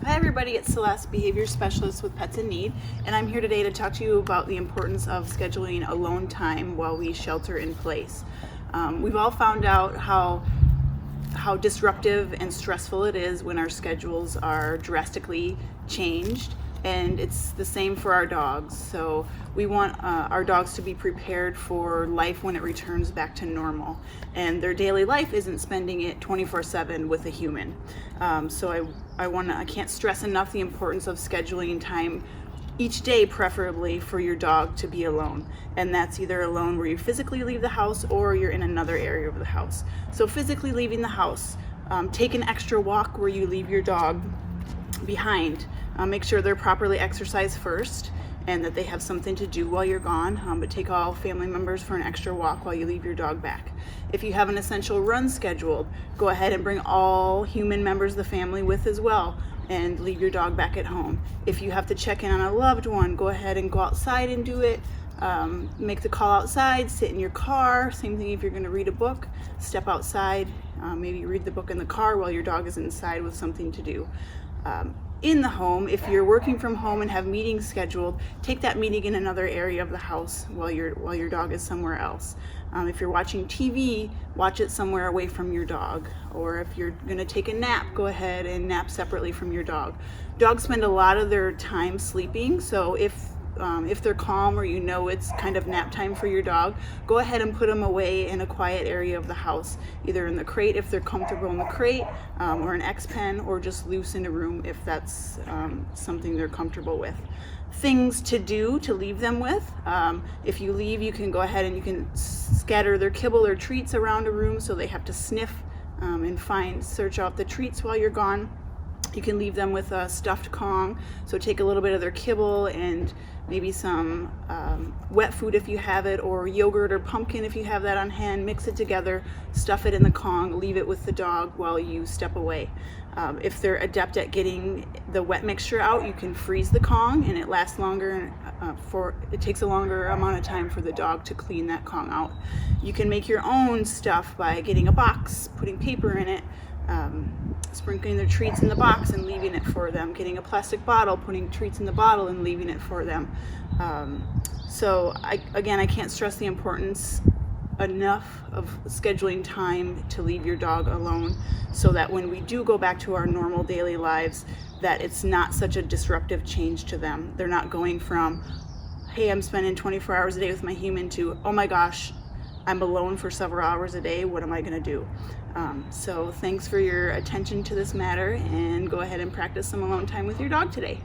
Hi everybody, it's Celeste, behavior specialist with Pets in Need, and I'm here today to talk to you about the importance of scheduling alone time while we shelter in place. We've all found out how disruptive and stressful it is when our schedules are drastically changed, and it's the same for our dogs. So we want our dogs to be prepared for life when it returns back to normal, and their daily life isn't spending it 24/7 with a human. So I can't stress enough the importance of scheduling time each day, preferably for your dog to be alone, and that's either alone where you physically leave the house or you're in another area of the house. So physically leaving the house, take an extra walk where you leave your dog behind. Make sure they're properly exercised first and that they have something to do while you're gone, but take all family members for an extra walk while you leave your dog back. If you have an essential run scheduled, go ahead and bring all human members of the family with as well and leave your dog back at home. If you have to check in on a loved one, go ahead and go outside and do it. Make the call outside, sit in your car. Same thing if you're going to read a book, step outside, maybe read the book in the car while your dog is inside with something to do. In the home, if you're working from home and have meetings scheduled, take that meeting in another area of the house while your dog is somewhere else. If you're watching TV, watch it somewhere away from your dog. Or if you're going to take a nap, go ahead and nap separately from your dog. Dogs spend a lot of their time sleeping, so if they're calm or you know it's kind of nap time for your dog, go ahead and put them away in a quiet area of the house, either in the crate if they're comfortable in the crate, or an X-pen, or just loose in a room if that's something they're comfortable with. Things to do to leave them with. If you leave, you can go ahead and you can scatter their kibble or treats around a room so they have to sniff and search out the treats while you're gone. You can leave them with a stuffed Kong, so take a little bit of their kibble and maybe some wet food if you have it, or yogurt or pumpkin if you have that on hand. Mix it together, stuff it in the Kong, leave it with the dog while you step away. If they're adept at getting the wet mixture out, you can freeze the Kong and it lasts longer, it takes a longer amount of time for the dog to clean that Kong out. You can make your own stuff by getting a box, putting paper in it, sprinkling their treats in the box and leaving it for them, getting a plastic bottle, putting treats in the bottle and leaving it for them. I can't stress the importance enough of scheduling time to leave your dog alone, so that when we do go back to our normal daily lives, that it's not such a disruptive change to them. They're not going from, hey, I'm spending 24 hours a day with my human, to, oh my gosh, I'm alone for several hours a day, what am I gonna do? So thanks for your attention to this matter, and go ahead and practice some alone time with your dog today.